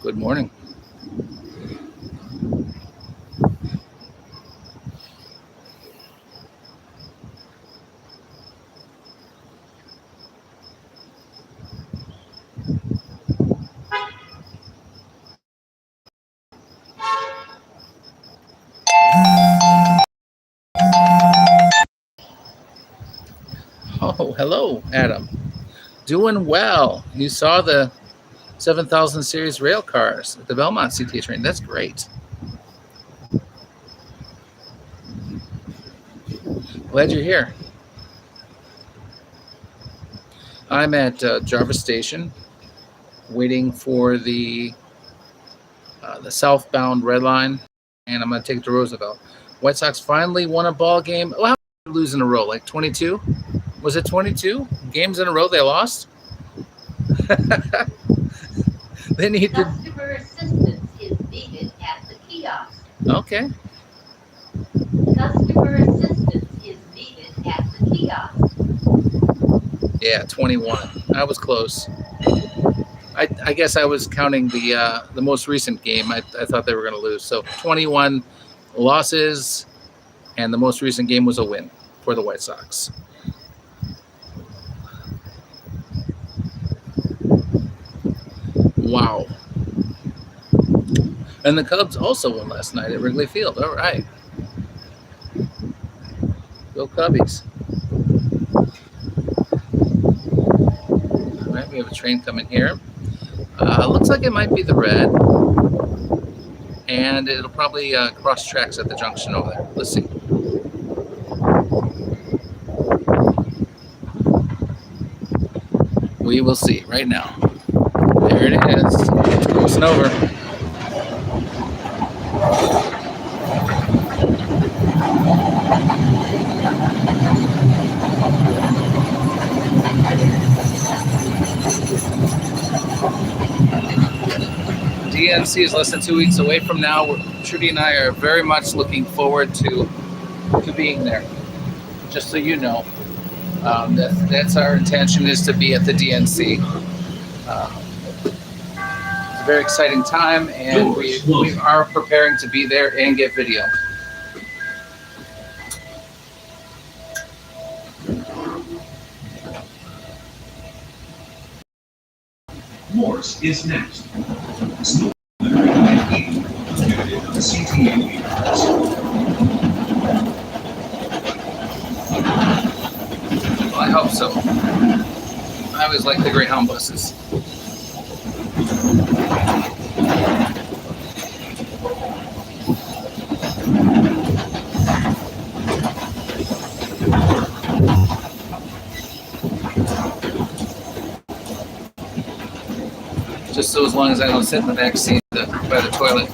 Good morning. Oh, hello, Adam. Doing well. You saw the 7000 series rail cars at the Belmont CTA train. That's great. Glad you're here. I'm at Jarvis Station, waiting for the southbound red line, and I'm going to take it to Roosevelt. White Sox finally won a ball game. Well, how many did they lose in a row? Like 22? Was it 22 games in a row they lost? They need to. Customer assistance is needed at the kiosk. Okay. Customer assistance is needed at the kiosk. Yeah, 21. I was close. I guess I was counting the most recent game. I thought they were going to lose. So 21 losses, and the most recent game was a win for the White Sox. Wow. And the Cubs also won last night at Wrigley Field. All right. Go Cubbies. All right, we have a train coming here. Looks like it might be the red. And it'll probably cross tracks at the junction over there. Let's see. We will see right now. There it is. Crossing over. DNC is less than 2 weeks away from now. Trudy and I are very much looking forward to being there. Just so you know, that's our intention, is to be at the DNC. It's a very exciting time, and we are preparing to be there and get video. Morse is next. Well, I hope so. I always like the Greyhound buses. Just so as long as I don't sit in the back seat by the toilet.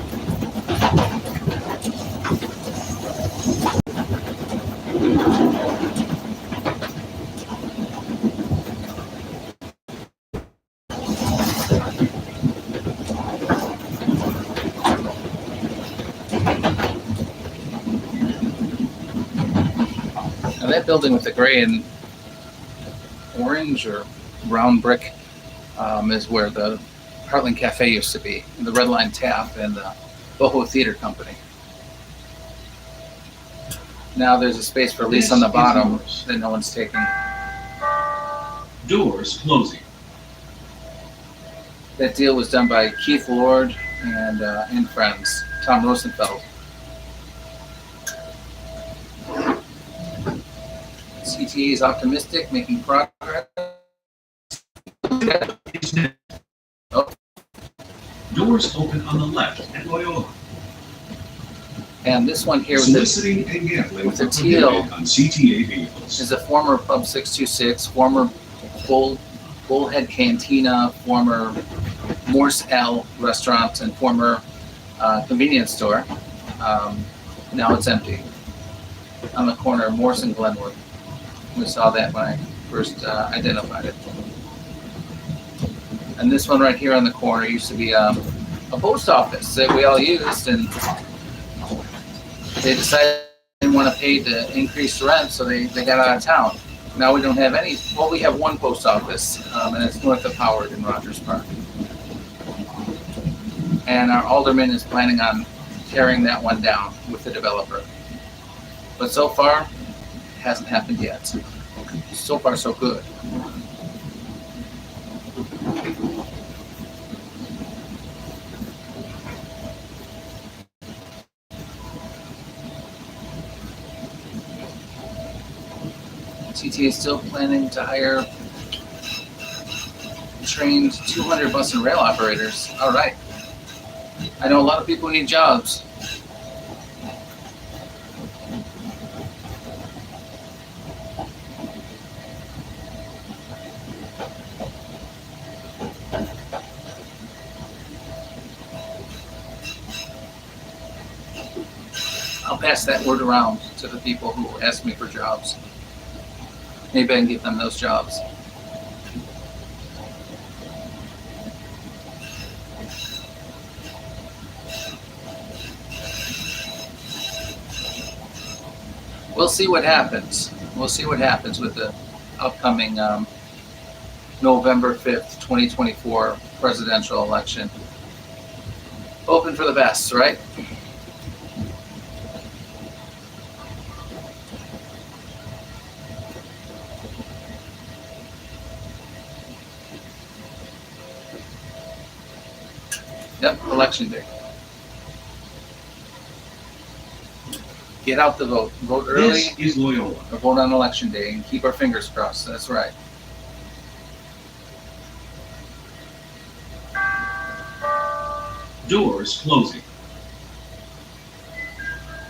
Now that building with the gray and orange or brown brick is where the Heartland Cafe used to be, and the Red Line Tap, and the Boho Theater Company. Now there's a space for lease on the bottom that no one's taking. Doors closing. That deal was done by Keith Lord and friends, Tom Rosenfeld. CTA is optimistic, making progress. Oh. Doors open on the left at Loyola. And this one here Soliciting and gambling with the are teal prohibited on CTA vehicles. is a former Pub 626, former Bullhead Cantina, former Morse L restaurant, and former convenience store. Now it's empty on the corner of Morse and Glenwood. We saw that when I first identified it. And this one right here on the corner used to be a post office that we all used, and they decided they didn't want to pay the increased rent, so they got out of town. Now we don't have any. Well, we have one post office, and it's north of Howard in Rogers Park. and our alderman is planning on tearing that one down with the developer. But so far, it hasn't happened yet. So far, so good. TTA is still planning to hire trained 200 bus and rail operators. All right. I know a lot of people need jobs. I'll pass that word around to the people who ask me for jobs. Maybe I can give them those jobs. We'll see what happens. We'll see what happens with the upcoming November 5th, 2024 presidential election. Hoping for the best, right? Yep, election day. Get out the vote. Vote early. This is Loyola. Or vote on election day and keep our fingers crossed. That's right. Doors closing.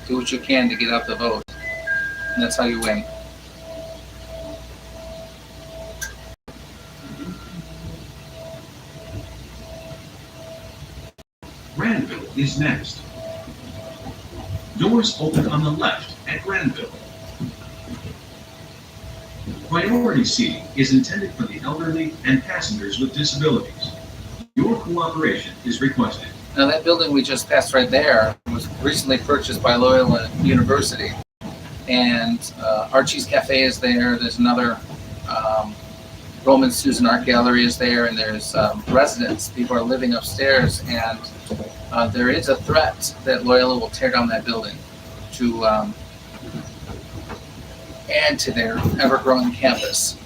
Do what you can to get out the vote. And that's how you win. Granville is next. Doors open on the left at Granville. Priority seating is intended for the elderly and passengers with disabilities. Your cooperation is requested. Now that building we just passed right there was recently purchased by Loyola University. And Archie's Cafe is there. There's another Roman Susan Art Gallery is there, and there's residents. People are living upstairs, and there is a threat that Loyola will tear down that building to add to their ever-growing campus.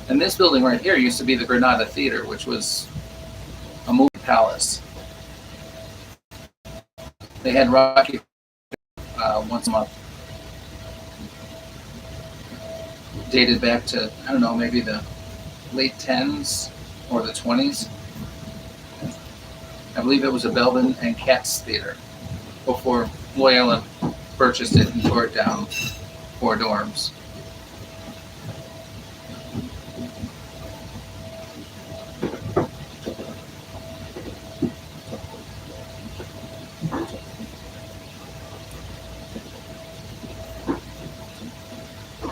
And this building right here used to be the Granada Theater, which was a movie palace. They had Rocky once a month. Dated back to, I don't know, maybe the late 10s or the 20s. I believe it was a Belvin and Katz theater before Loyola purchased it and tore it down for dorms.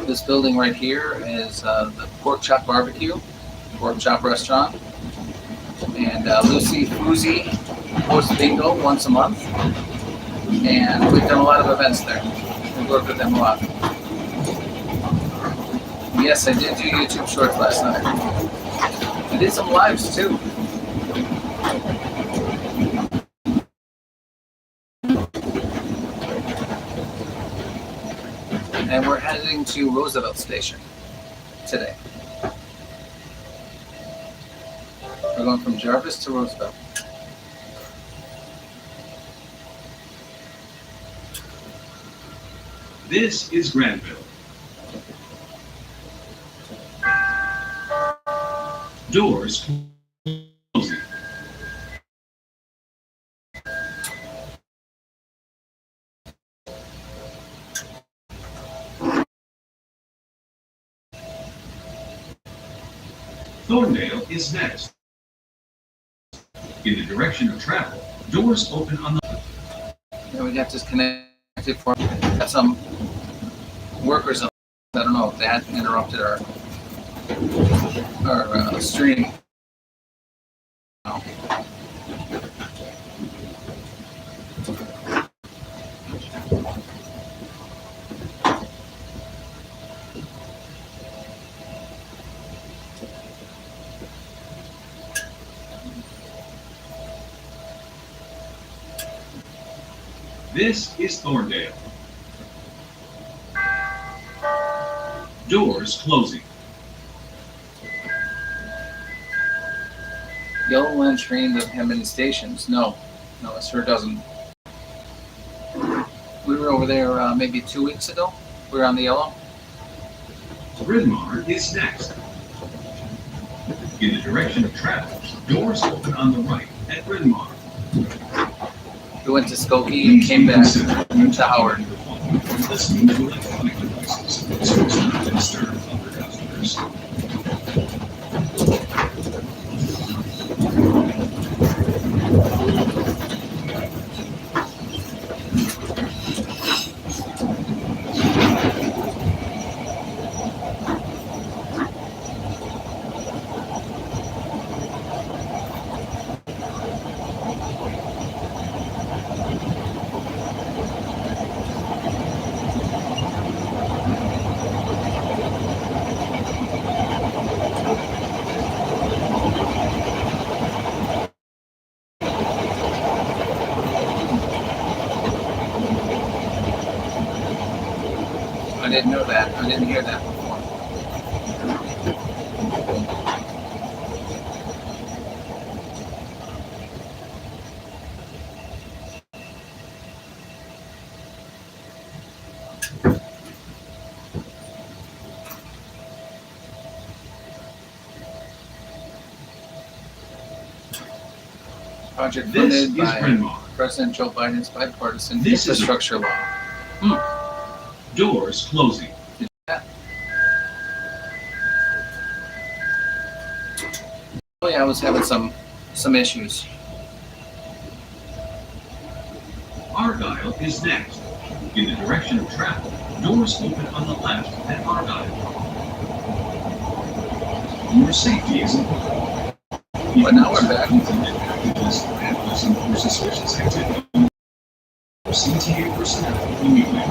This building right here is the Pork Chop Barbecue, Pork Chop Restaurant. And Lucy Fuzi hosts bingo once a month. And we've done a lot of events there. We've worked with them a lot. Yes, I did do YouTube shorts last night. I did some lives too. And we're heading to Roosevelt Station today. We're going from Jarvis to Roosevelt. This is Granville. Doors closing. Thorndale is next. In the direction of travel, doors open on the... Yeah, we got disconnected for got some workers. I don't know if that interrupted our stream. No. This is Thorndale. Doors closing. Yellow line train doesn't have many stations. No, it sure doesn't. We were over there maybe 2 weeks ago. We were on the yellow. Bryn Mawr is next. In the direction of travel, doors open on the right at Bryn Mawr. We went to Skokie and came back to Howard. Listening to electronic devices so as not to disturb other customers. I didn't know that. I didn't hear that before. Project This funded is by Bryn Mawr. President Joe Biden's bipartisan This is- infrastructure law. Doors closing. Oh yeah, I was having some issues. Argyle is next. In the direction of travel, doors open on the left at Argyle. Your safety is important. But now we're back. Packages and listen for suspicious activity. CTA personnel immediately.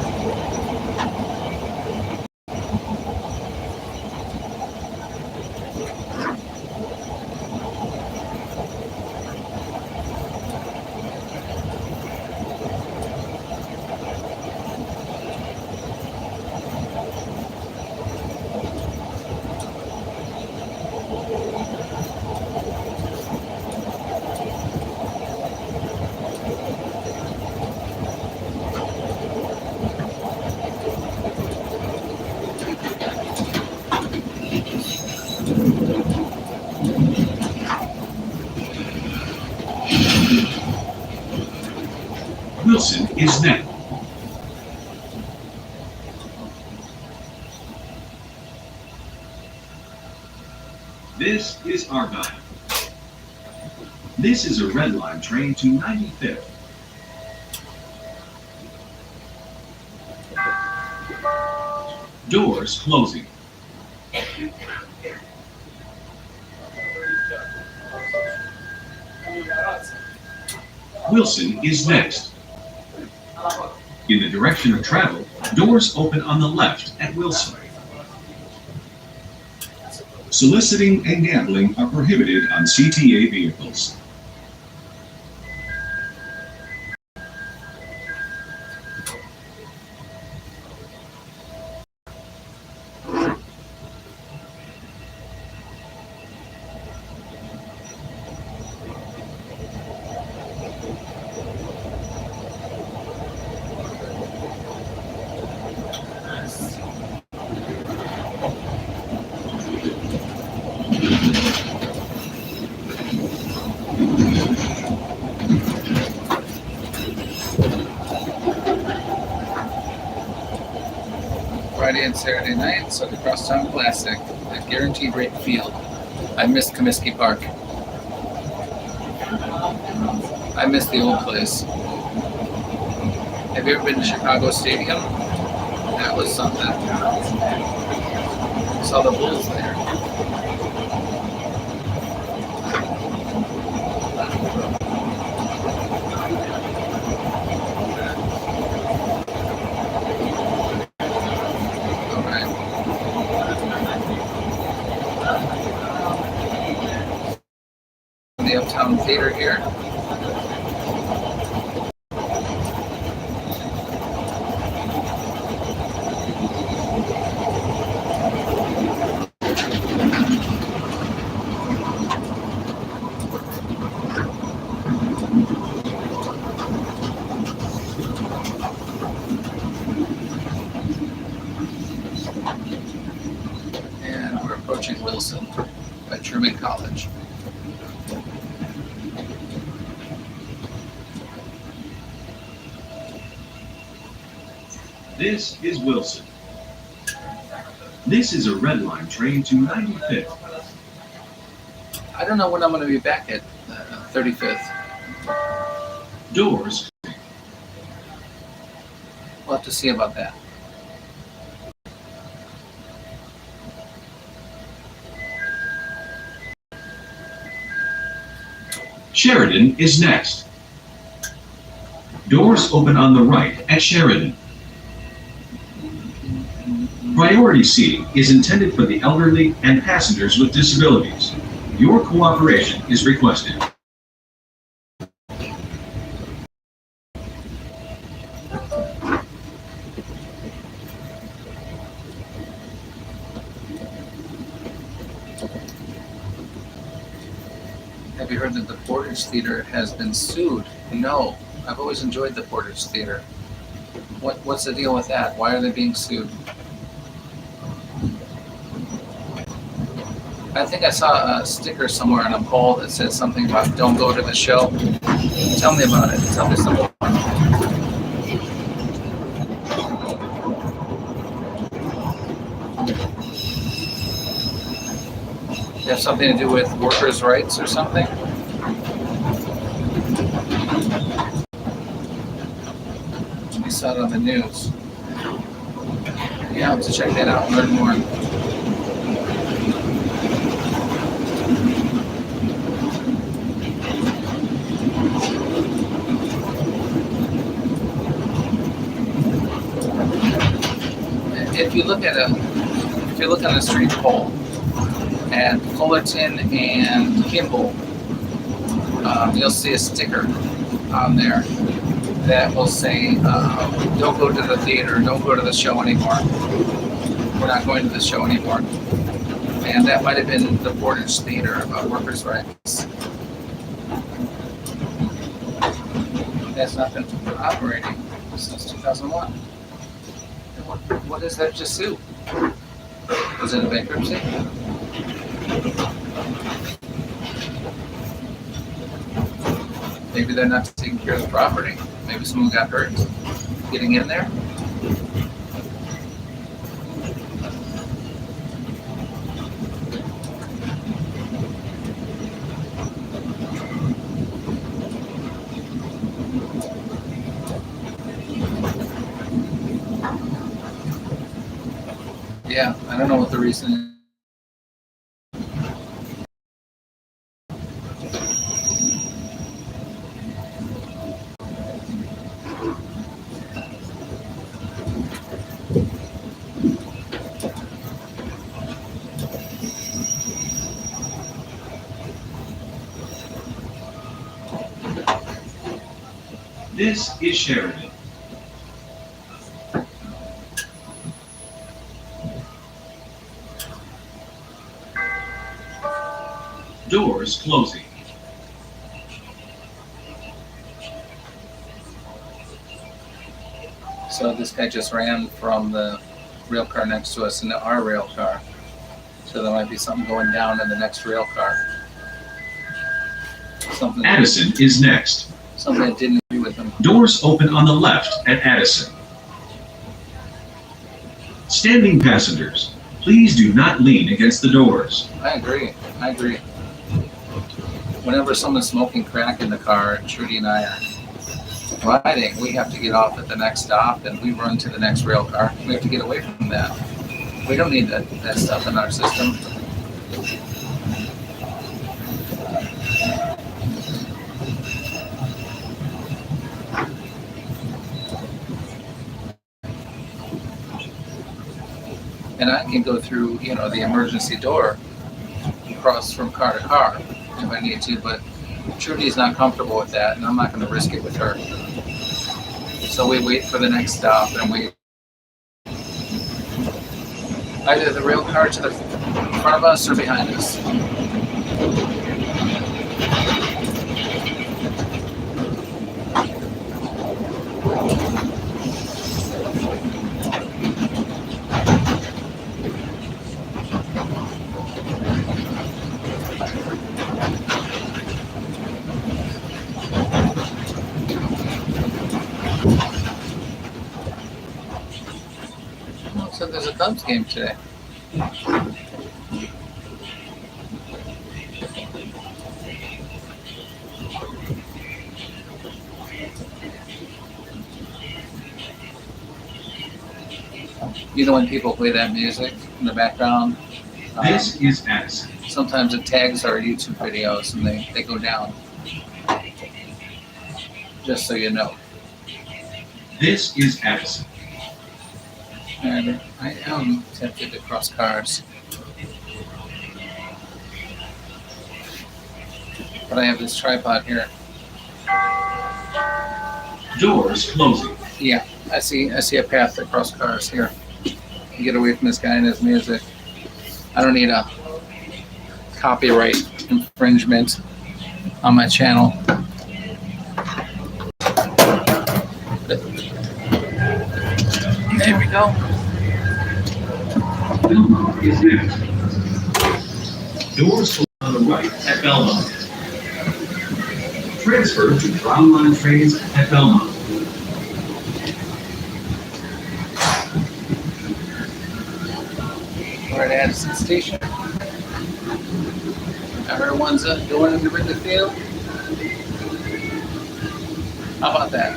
Wilson is next. This is Argyle. This is a red line train to 95th. Doors closing. Wilson is next. In the direction of travel, doors open on the left at Wilson. Soliciting and gambling are prohibited on CTA vehicles. Friday and Saturday night, so the Crosstown Classic at Guaranteed Rate Field. I missed Comiskey Park. I missed the old place. Have you ever been to Chicago Stadium? That was something. Saw the Bulls there. The Uptown Theater here. Truman College. This is Wilson. This is a red line train to 95th. I don't know when I'm going to be back at 35th. Doors. We'll have to see about that. Sheridan is next. Doors open on the right at Sheridan. Priority seating is intended for the elderly and passengers with disabilities. Your cooperation is requested. Have you heard that the Portage Theater has been sued? No. I've always enjoyed the Portage Theater. What's the deal with that? Why are they being sued? I think I saw a sticker somewhere on a pole that said something about don't go to the show. Tell me about it. Tell me something. It have something to do with workers' rights or something? We saw it on the news. Yeah, I'll have to check that out and learn more. If you look on a street pole at Fullerton and Kimball, you'll see a sticker on there that will say, don't go to the theater, don't go to the show anymore. We're not going to the show anymore. And that might have been the Portage Theater about workers' rights. That's not been operating since 2001. What is that just sue? Was it a bankruptcy? Maybe they're not taking care of the property. Maybe someone got hurt getting in there. Yeah, I don't know what the reason is. This is Sheridan. Doors closing. So this guy just ran from the rail car next to us into our rail car. So there might be something going down in the next rail car. Something Addison is next. Something that didn't agree with him. Doors open on the left at Addison. Standing passengers, please do not lean against the doors. I agree. Whenever someone's smoking crack in the car, and Trudy and I are riding, we have to get off at the next stop and we run to the next rail car. We have to get away from that. We don't need that stuff in our system. And I can go through, the emergency door, cross from car to car if I need to, but Trudy's not comfortable with that, and I'm not going to risk it with her. So we wait for the next stop, and we either the rail car to the front of us or behind us. Oh, so there's a Cubs game today. You know when people play that music in the background? This is Addison. Sometimes it tags our YouTube videos and they go down. Just so you know. This is Addison. And I am tempted to cross cars. But I have this tripod here. Doors closing. Yeah, I see a path to cross cars here. Get away from this guy and his music. I don't need a copyright infringement on my channel. There we go. Belmont is next. Doors on the right at Belmont. Transfer to Brown Line trains at Belmont. We're at Addison Station. Everyone's going into the field. How about that?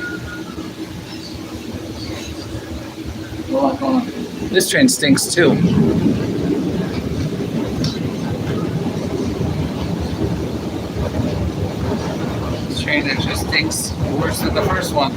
Well, this train stinks too. This train actually stinks worse than the first one.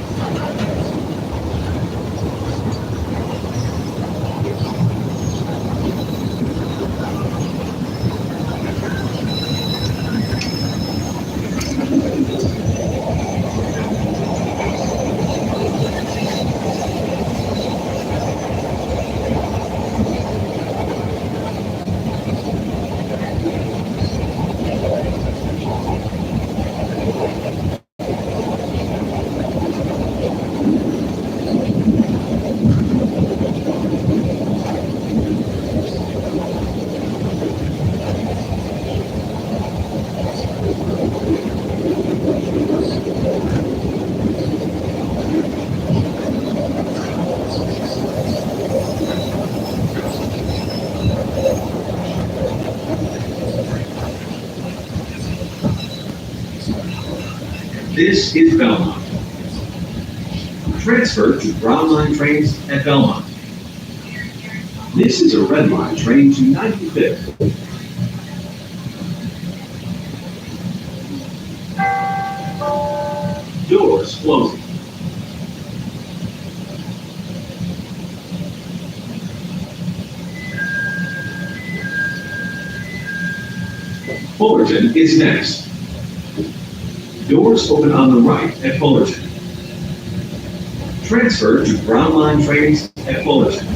This is Belmont. Transfer to Brown Line trains at Belmont. This is a Red Line train to 95th. Doors closing. Fullerton is next. Doors open on the right at Fullerton. Transfer to Brown Line trains at Fullerton.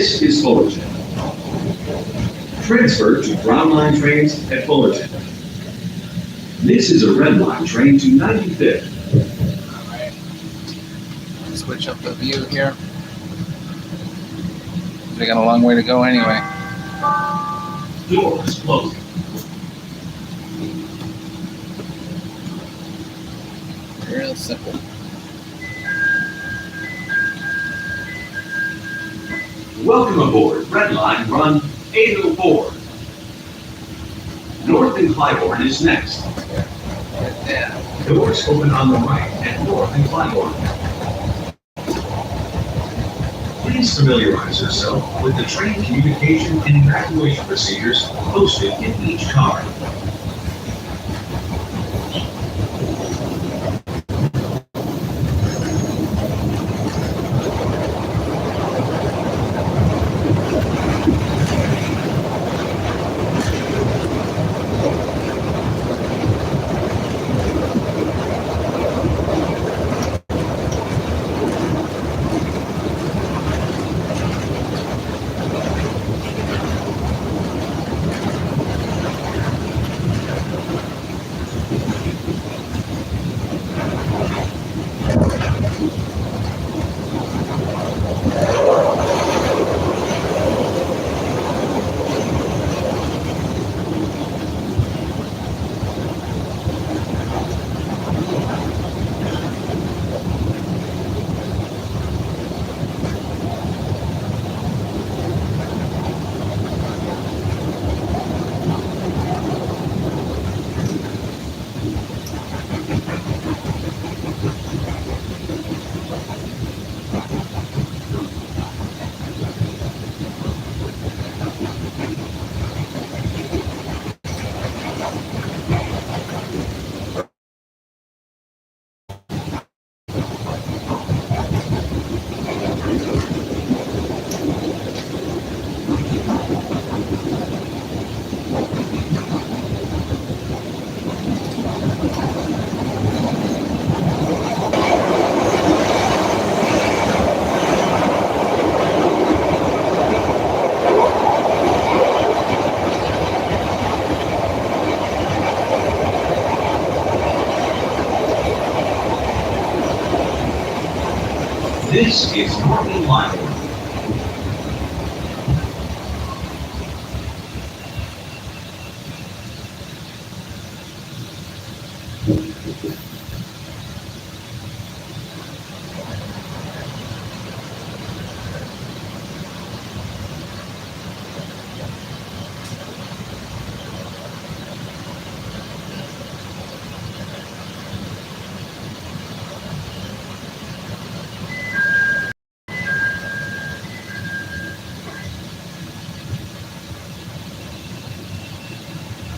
This is Fullerton. Transfer to Brown Line trains at Fullerton. This is a Red Line train to 95th. All right. Switch up the view here. We got a long way to go anyway. Doors closing. Real simple. Welcome aboard Red Line Run 804. North and Clybourne is next. Yeah. Doors open on the right at North and Clybourne. Please familiarize yourself with the train communication and evacuation procedures posted in each car. This is Morton Line.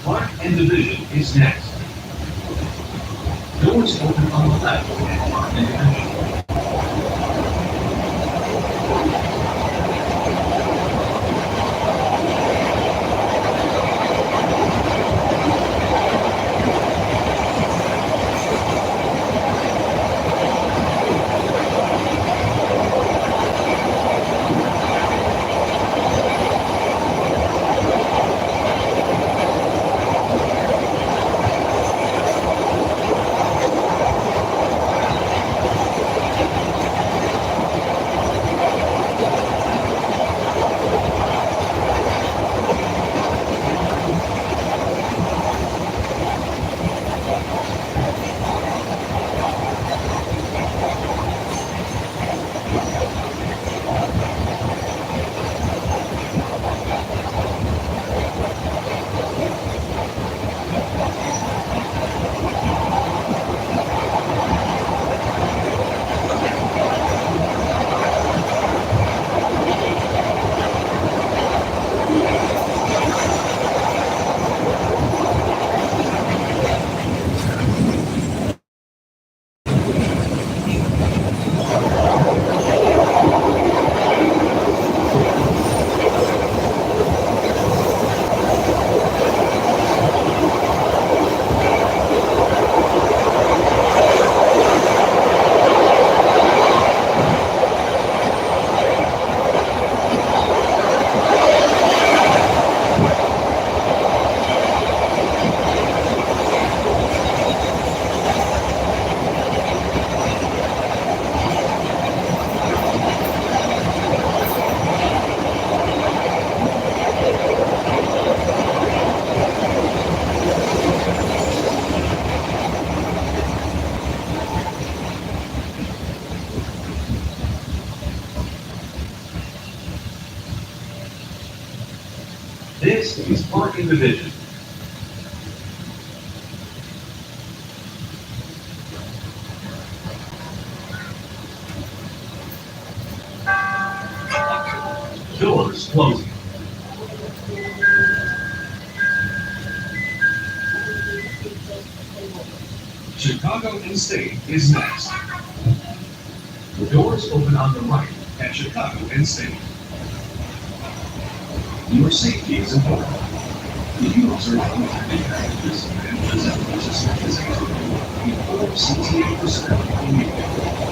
Park and Division is next. Doors open on the left at Park and Division. This is Parking Division. Doors closing. Chicagoan State is next. The doors open on the right at Chicagoan State. Your safety is important. If you observe unintended packages and present suspicious activity, inform CTA personnel immediately.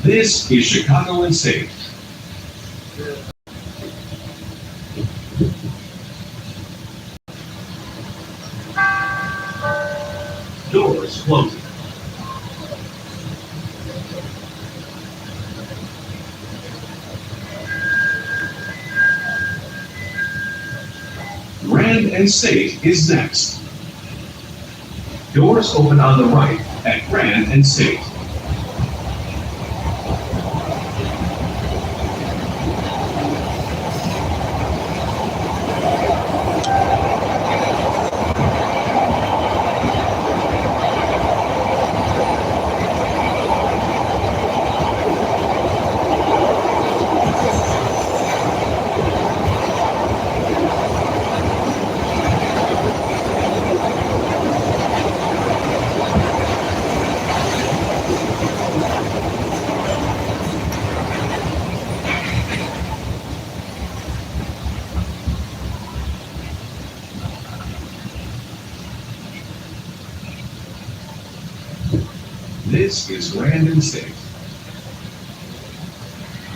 This is Chicagoan State. Doors closing. Grand and State is next. Doors open on the right at Grand and State. This is Grand and State.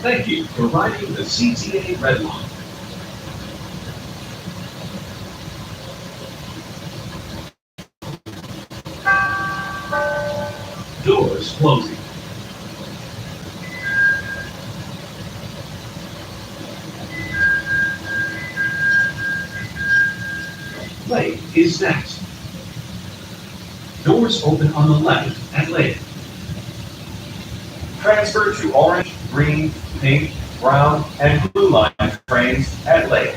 Thank you for riding the CTA Red Line. Doors closing. Lake is next. Doors open on the left at Lake. Transfer to orange, green, pink, brown, and blue line trains at Lake.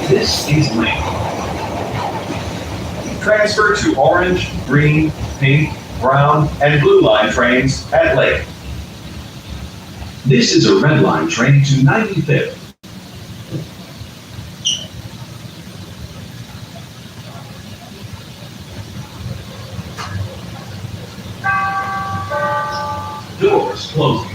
This is link. Transfer to orange, green, pink, brown, and blue line trains at Lake. This is a red line train to 95th. Doors closing.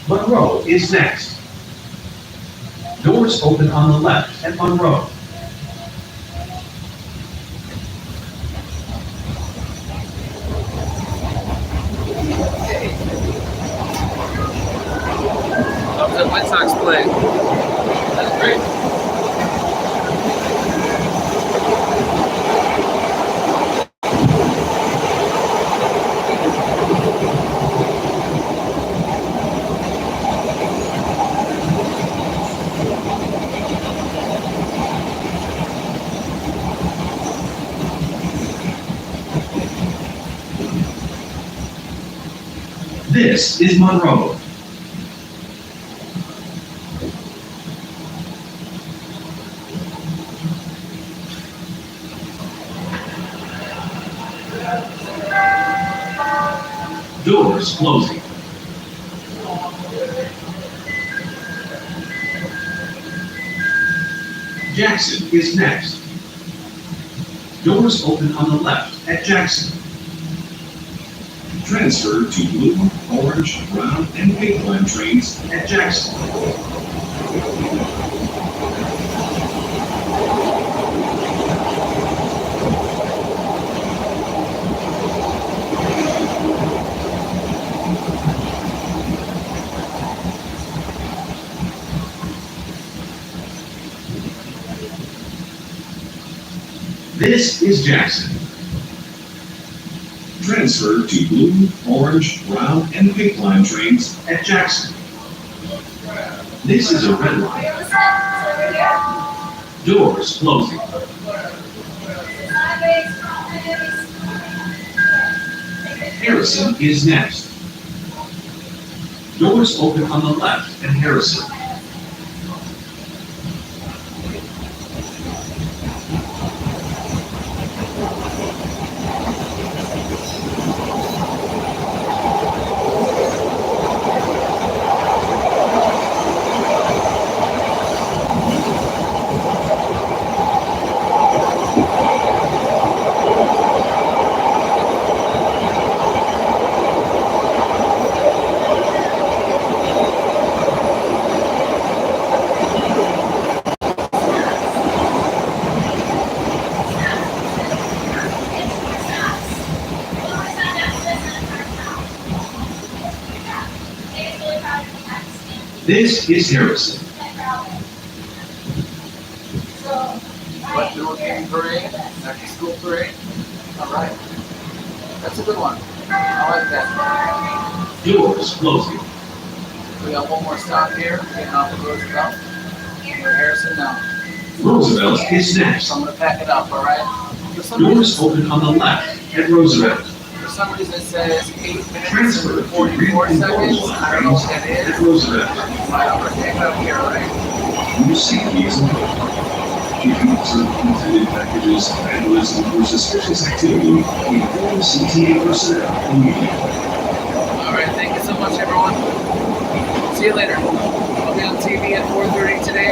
Monroe is next. Doors open on the left at Monroe. That was a White Sox play. That's great. This is Monroe. Doors closing. Jackson is next. Doors open on the left at Jackson. Transfer to blue, orange, brown, and pink line trains at Jackson. This is Jackson. Transfer to blue, orange, brown, and pink line trains at Jackson. This is a red line. Doors closing. Harrison is next. Doors open on the left at Harrison. This is Harrison. What, little game parade? After school parade? All right. That's a good one. I like that. Doors closing. We got one more stop here, getting off of Roosevelt. We're Harrison now. Roosevelt is next. So I'm gonna pack it up, all right? For some Doors reason, open on the left at Roosevelt. for some reason it says 8 minutes Transfer and to 44 green and seconds. orange I don't know what that trains is. at Roosevelt. But I'm gonna pack it up here, all right? You see keys and you can observe intended packages and listen for suspicious activity. Inform CTA personnel immediately. All right, thank you so much, everyone. See you later. I'll be on TV at 4:30 today.